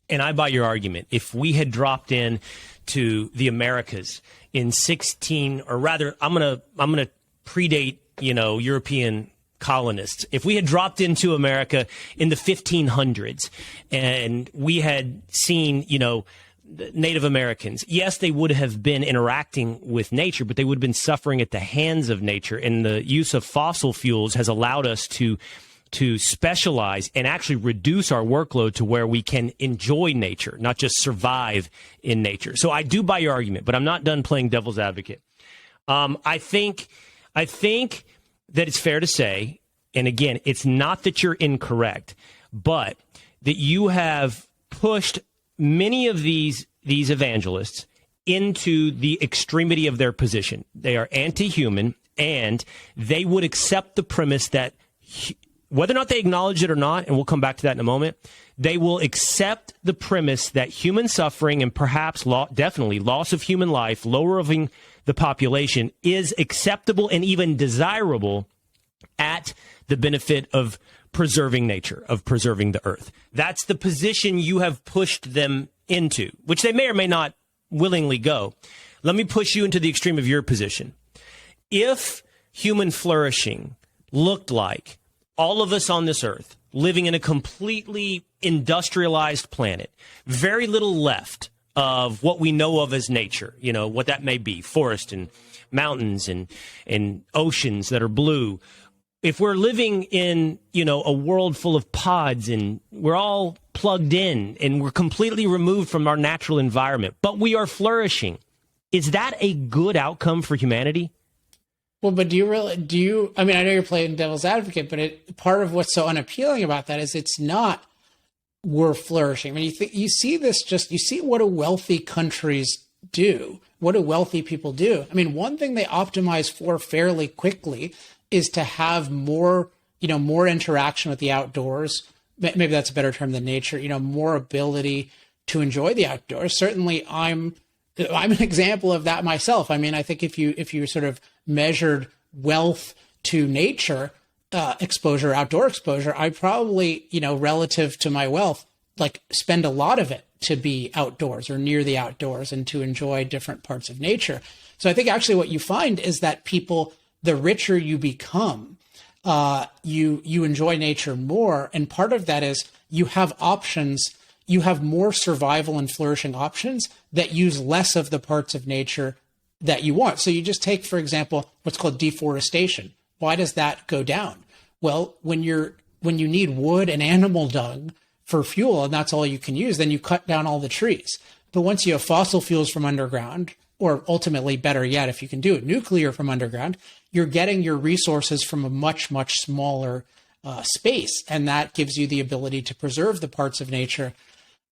And I buy your argument. If we had dropped in to the Americas in I'm gonna predate, European colonists. If we had dropped into America in the 1500s and we had seen, Native Americans, yes, they would have been interacting with nature, but they would have been suffering at the hands of nature. And the use of fossil fuels has allowed us to specialize and actually reduce our workload to where we can enjoy nature, not just survive in nature. So I do buy your argument, but I'm not done playing devil's advocate. I think that it's fair to say, and again, it's not that you're incorrect, but that you have pushed many of these evangelists into the extremity of their position. They are anti-human, and they would accept the premise that whether or not they acknowledge it or not, and we'll come back to that in a moment, they will accept the premise that human suffering and perhaps definitely loss of human life, lowering the population, is acceptable and even desirable at the benefit of preserving nature, of preserving the earth. That's the position you have pushed them into, which they may or may not willingly go. Let me push you into the extreme of your position. If human flourishing looked like all of us on this earth living in a completely industrialized planet, very little left of what we know of as nature, what that may be, forest and mountains and oceans that are blue. If we're living in, a world full of pods and we're all plugged in and we're completely removed from our natural environment, but we are flourishing, is that a good outcome for humanity? Well, but I know you're playing devil's advocate, but part of what's so unappealing about that is it's not we're flourishing. I mean, you see what do wealthy countries do? What do wealthy people do? I mean, one thing they optimize for fairly quickly is to have more interaction with the outdoors. Maybe that's a better term than nature, more ability to enjoy the outdoors. Certainly I'm an example of that myself. I mean, I think if you sort of measured wealth to nature exposure, outdoor exposure, I probably, relative to my wealth, spend a lot of it to be outdoors or near the outdoors and to enjoy different parts of nature. So I think actually what you find is that people, the richer you become, you enjoy nature more. And part of that is you have options. You have more survival and flourishing options that use less of the parts of nature that you want. So you just take, for example, what's called deforestation. Why does that go down? Well, when you need wood and animal dung for fuel, and that's all you can use, then you cut down all the trees. But once you have fossil fuels from underground, or ultimately, better yet, if you can do it, nuclear from underground, you're getting your resources from a much, much smaller space. And that gives you the ability to preserve the parts of nature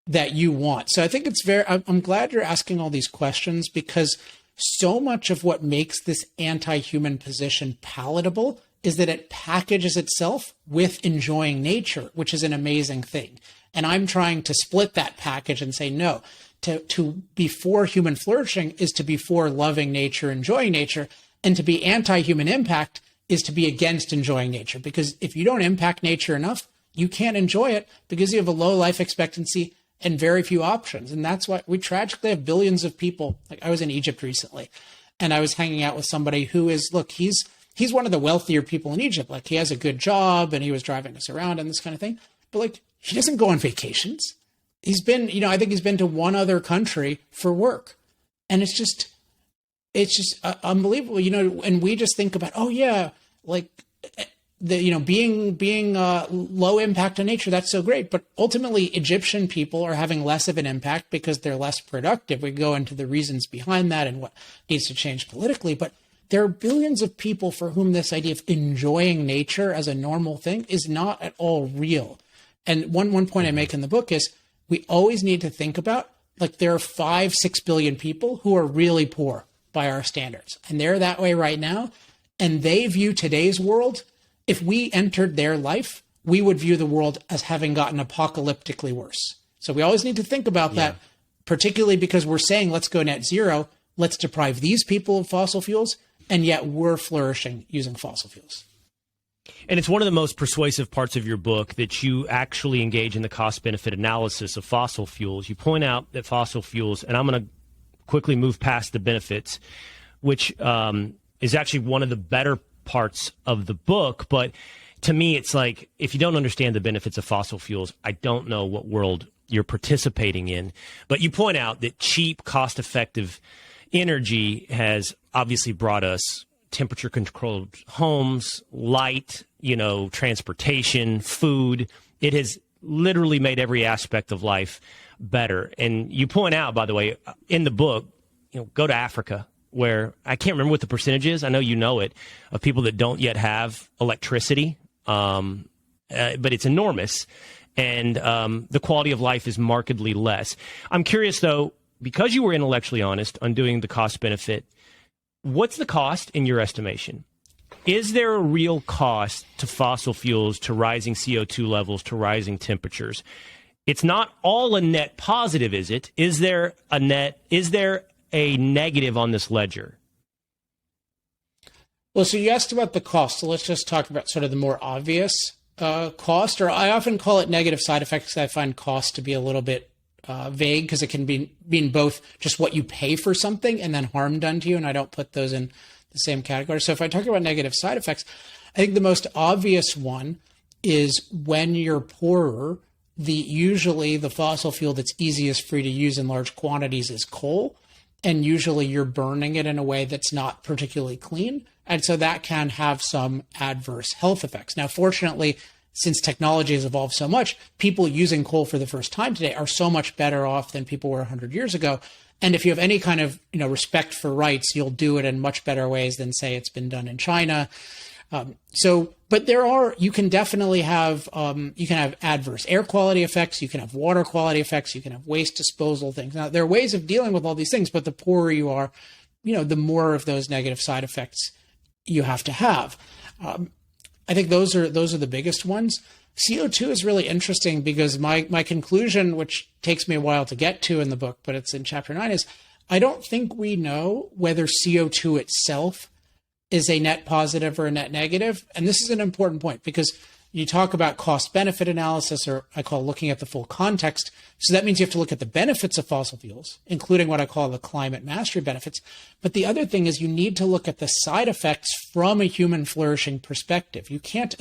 that you want. So I think I'm glad you're asking all these questions, because so much of what makes this anti-human position palatable is that it packages itself with enjoying nature, which is an amazing thing. And I'm trying to split that package and say, no, to be for human flourishing is to be for loving nature, enjoying nature, and to be anti-human impact is to be against enjoying nature. Because if you don't impact nature enough, you can't enjoy it because you have a low life expectancy and very few options. And that's why we tragically have billions of people. Like, I was in Egypt recently and I was hanging out with somebody who is, he's one of the wealthier people in Egypt. Like, he has a good job and he was driving us around and this kind of thing. But he doesn't go on vacations. He's been, I think he's been to one other country for work. And it's just unbelievable, and we just think about, being low impact on nature, that's so great. But ultimately, Egyptian people are having less of an impact because they're less productive. We go into the reasons behind that and what needs to change politically. But there are billions of people for whom this idea of enjoying nature as a normal thing is not at all real. And one point I make in the book is we always need to think about, there are 5-6 billion people who are really poor by our standards. And they're that way right now. And they view today's world, if we entered their life, we would view the world as having gotten apocalyptically worse. So we always need to think about that, particularly because we're saying, let's go net zero, let's deprive these people of fossil fuels, and yet we're flourishing using fossil fuels. And it's one of the most persuasive parts of your book that you actually engage in the cost-benefit analysis of fossil fuels. You point out that fossil fuels, and I'm going to quickly move past the benefits, which is actually one of the better parts of the book. But to me, it's like, if you don't understand the benefits of fossil fuels, I don't know what world you're participating in. But you point out that cheap, cost-effective energy has obviously brought us temperature-controlled homes, light, transportation, food. It has literally made every aspect of life better. And you point out, by the way, in the book, go to Africa, where I can't remember what the percentage is. I know you know it, of people that don't yet have electricity, but it's enormous. And the quality of life is markedly less. I'm curious, though, because you were intellectually honest on doing the cost-benefit, what's the cost in your estimation? Is there a real cost to fossil fuels, to rising CO2 levels, to rising temperatures? It's not all a net positive, is it? Is there a negative on this ledger? Well, so you asked about the cost. So let's just talk about sort of the more obvious cost, or I often call it negative side effects. I find cost to be a little bit vague because it can mean both just what you pay for something and then harm done to you. And I don't put those in the same category. So if I talk about negative side effects, I think the most obvious one is when you're poorer, usually the fossil fuel that's easiest for you to use in large quantities is coal. And usually you're burning it in a way that's not particularly clean. And so that can have some adverse health effects. Now, fortunately, since technology has evolved so much, people using coal for the first time today are so much better off than people were 100 years ago. And if you have any kind of respect for rights, you'll do it in much better ways than, say, it's been done in China. But you can definitely have adverse air quality effects. You can have water quality effects. You can have waste disposal things. Now, there are ways of dealing with all these things, but the poorer you are, the more of those negative side effects you have to have. I think those are the biggest ones. CO2 is really interesting because my conclusion, which takes me a while to get to in the book, but it's in chapter 9, is I don't think we know whether CO2 itself is a net positive or a net negative. And this is an important point because you talk about cost-benefit analysis, or I call looking at the full context. So that means you have to look at the benefits of fossil fuels, including what I call the climate mastery benefits. But the other thing is you need to look at the side effects from a human flourishing perspective. You can't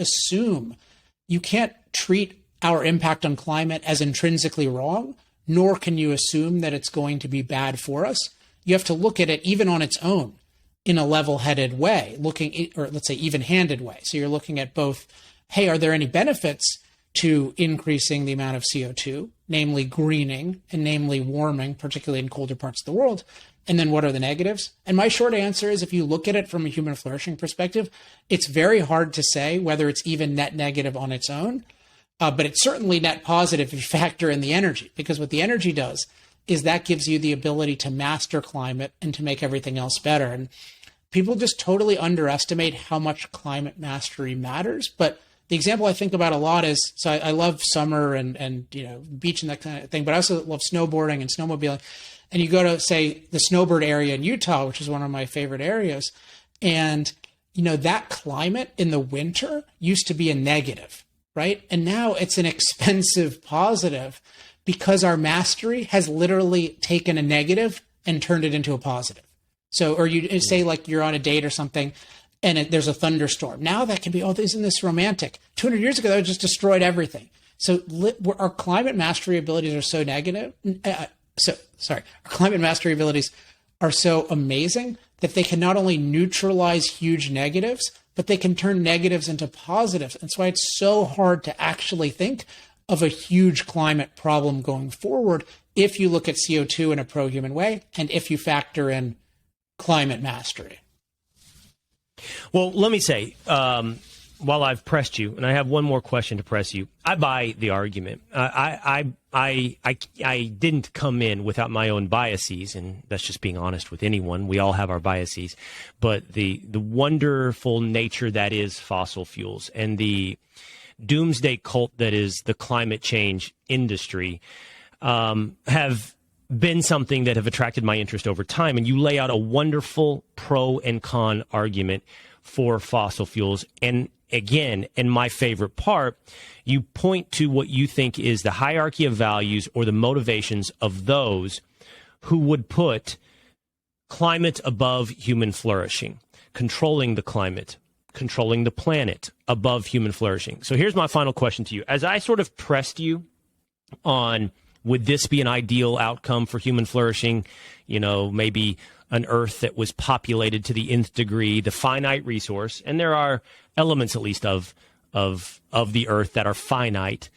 treat our impact on climate as intrinsically wrong, nor can you assume that it's going to be bad for us. You have to look at it even on its own in a level-headed way, or let's say even-handed way. So you're looking at both, hey, are there any benefits to increasing the amount of CO2, namely greening and namely warming, particularly in colder parts of the world? And then what are the negatives? And my short answer is, if you look at it from a human flourishing perspective, it's very hard to say whether it's even net negative on its own, but it's certainly net positive if you factor in the energy, because what the energy does is that gives you the ability to master climate and to make everything else better. And people just totally underestimate how much climate mastery matters. But the example I think about a lot is, so I love summer and beach and that kind of thing, but I also love snowboarding and snowmobiling. And you go to, say, the snowbird area in Utah, which is one of my favorite areas, and that climate in the winter used to be a negative, right? And now it's an expensive positive because our mastery has literally taken a negative and turned it into a positive. So, or you say like you're on a date or something and there's a thunderstorm. Now that can be, isn't this romantic? 200 years ago, that just destroyed everything. So our climate mastery abilities are so negative. Our climate mastery abilities are so amazing that they can not only neutralize huge negatives, but they can turn negatives into positives. That's why it's so hard to actually think of a huge climate problem going forward if you look at CO2 in a pro-human way and if you factor in climate mastery. Well, let me say, while I've pressed you, and I have one more question to press you, I buy the argument. I didn't come in without my own biases, and that's just being honest with anyone. We all have our biases, but the wonderful nature that is fossil fuels and the doomsday cult that is the climate change industry have been something that have attracted my interest over time. And you lay out a wonderful pro and con argument for fossil fuels. And again, and my favorite part, you point to what you think is the hierarchy of values or the motivations of those who would put climate above human flourishing, controlling the climate, controlling the planet above human flourishing. So here's my final question to you. As I sort of pressed you on, would this be an ideal outcome for human flourishing? You know, maybe an Earth that was populated to the nth degree, the finite resource, and there are elements at least of the Earth that are finite,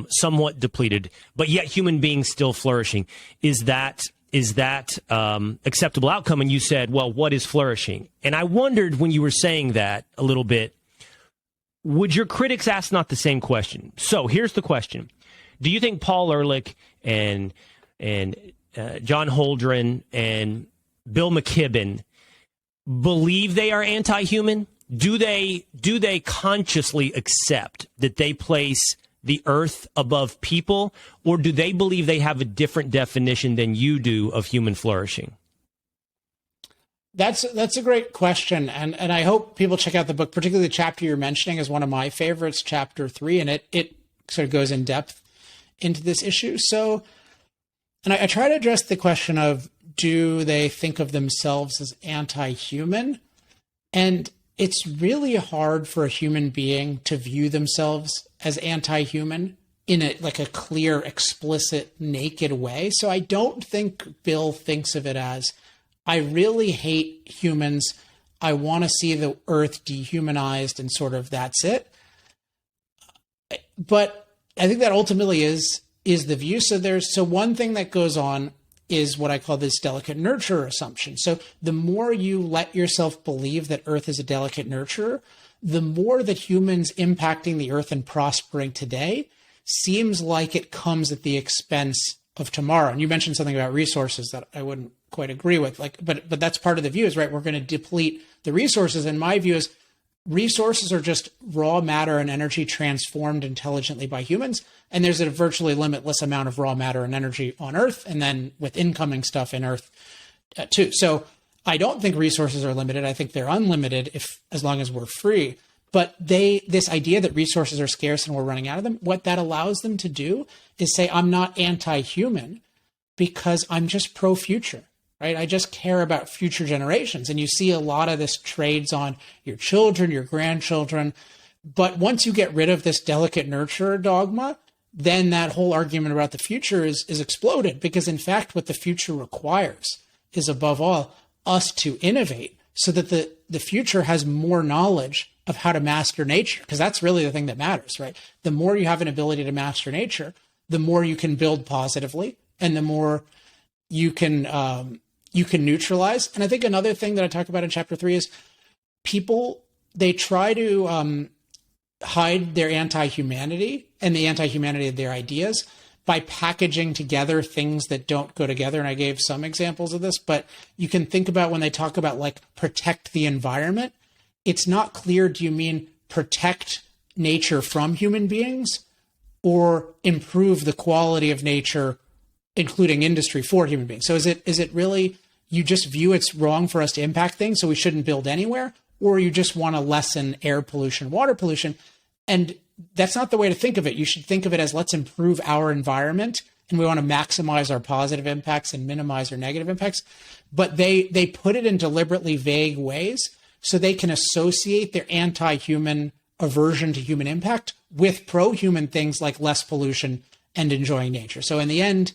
somewhat depleted, but yet human beings still flourishing. Is that acceptable outcome? And you said, well, what is flourishing? And I wondered when you were saying that a little bit, would your critics ask not the same question? So here's the question. Do you think Paul Ehrlich and John Holdren and Bill McKibben believe they are anti-human? Do they consciously accept that they place the Earth above people, or do they believe they have a different definition than you do of human flourishing? That's a great question, and I hope people check out the book. Particularly the chapter you're mentioning is one of my favorites, chapter 3, and it sort of goes in depth into this issue. So, and I try to address the question of, do they think of themselves as anti-human? And it's really hard for a human being to view themselves as anti-human in a clear, explicit, naked way. So I don't think Bill thinks of it as, I really hate humans. I want to see the Earth dehumanized and sort of that's it. But I think that ultimately is the view. So one thing that goes on is what I call this delicate nurture assumption. So the more you let yourself believe that Earth is a delicate nurturer, the more that humans impacting the Earth and prospering today seems like it comes at the expense of tomorrow. And you mentioned something about resources that I wouldn't quite agree with. But that's part of the view is, right, we're going to deplete the resources. And my view is resources are just raw matter and energy transformed intelligently by humans. And there's a virtually limitless amount of raw matter and energy on Earth, and then with incoming stuff in Earth too. So I don't think resources are limited. I think they're unlimited as long as we're free. But this idea that resources are scarce and we're running out of them, what that allows them to do is say, I'm not anti-human because I'm just pro-future. Right? I just care about future generations. And you see a lot of this trades on your children, your grandchildren. But once you get rid of this delicate nurturer dogma, then that whole argument about the future is exploded. Because in fact, what the future requires is, above all, us to innovate so that the future has more knowledge of how to master nature. Because that's really the thing that matters, right? The more you have an ability to master nature, the more you can build positively and the more you can neutralize. And I think another thing that I talk about in chapter 3 is people, they try to hide their anti-humanity and the anti-humanity of their ideas by packaging together things that don't go together. And I gave some examples of this, but you can think about when they talk about protect the environment, it's not clear, do you mean protect nature from human beings or improve the quality of nature, including industry, for human beings? So is it really, you just view it's wrong for us to impact things, so we shouldn't build anywhere, or you just want to lessen air pollution, water pollution? And that's not the way to think of it. You should think of it as, let's improve our environment, and we want to maximize our positive impacts and minimize our negative impacts. But they put it in deliberately vague ways so they can associate their anti-human aversion to human impact with pro-human things like less pollution and enjoying nature. So in the end,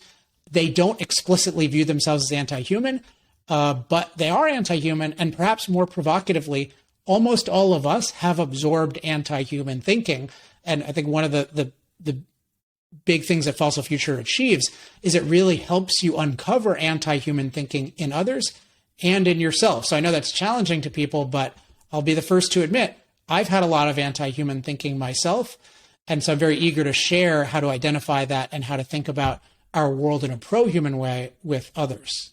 they don't explicitly view themselves as anti-human, but they are anti-human. And perhaps more provocatively, almost all of us have absorbed anti-human thinking. And I think one of the big things that Fossil Future achieves is it really helps you uncover anti-human thinking in others and in yourself. So I know that's challenging to people, but I'll be the first to admit I've had a lot of anti-human thinking myself. And so I'm very eager to share how to identify that and how to think about our world in a pro-human way with others.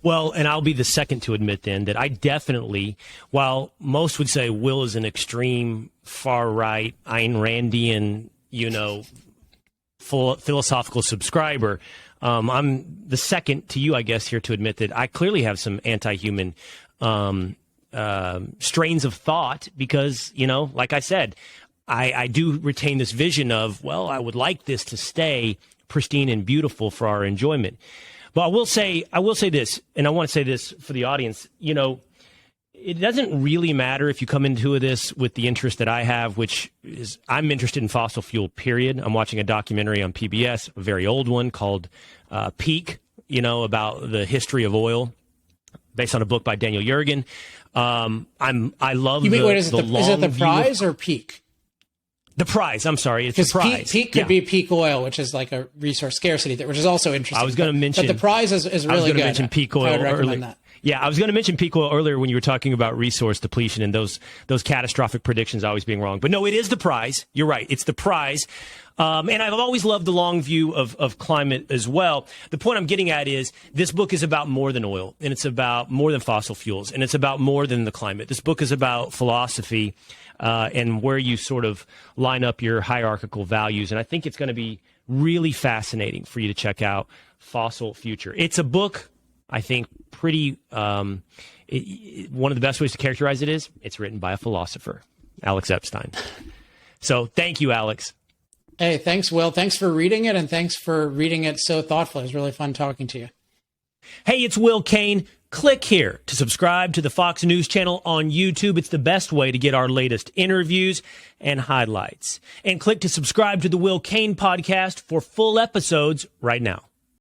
Well, and I'll be the second to admit then that I definitely, while most would say Will is an extreme far right Ayn Randian, full philosophical subscriber, I'm the second to you, I guess, here to admit that I clearly have some anti-human strains of thought because, like I said, I do retain this vision of, well, I would like this to stay pristine and beautiful for our enjoyment. But I will say this, and I want to say this for the audience, it doesn't really matter if you come into this with the interest that I have, which is I'm interested in fossil fuel, period. I'm watching a documentary on PBS, a very old one called Peak, about the history of oil, based on a book by Daniel Yergin. I love is it the Prize or Peak? The Prize. I'm sorry. It's the Prize. Peak could be peak oil, which is like a resource scarcity, which is also interesting. I was going to mention. But the Prize is really good. I was going to mention peak oil I would recommend earlier. that. Yeah, I was going to mention peak oil earlier when you were talking about resource depletion and those catastrophic predictions always being wrong. But no, it is the Prize. You're right. It's the Prize. And I've always loved the long view of climate as well. The point I'm getting at is this book is about more than oil, and it's about more than fossil fuels, and it's about more than the climate. This book is about philosophy and where you sort of line up your hierarchical values. And I think it's going to be really fascinating for you to check out Fossil Future. It's a book, I think, pretty one of the best ways to characterize it is it's written by a philosopher, Alex Epstein. So thank you, Alex. Hey, thanks, Will. Thanks for reading it, and thanks for reading it so thoughtfully. It was really fun talking to you. Hey, it's Will Cain. Click here to subscribe to the Fox News channel on YouTube. It's the best way to get our latest interviews and highlights. And click to subscribe to the Will Cain Podcast for full episodes right now.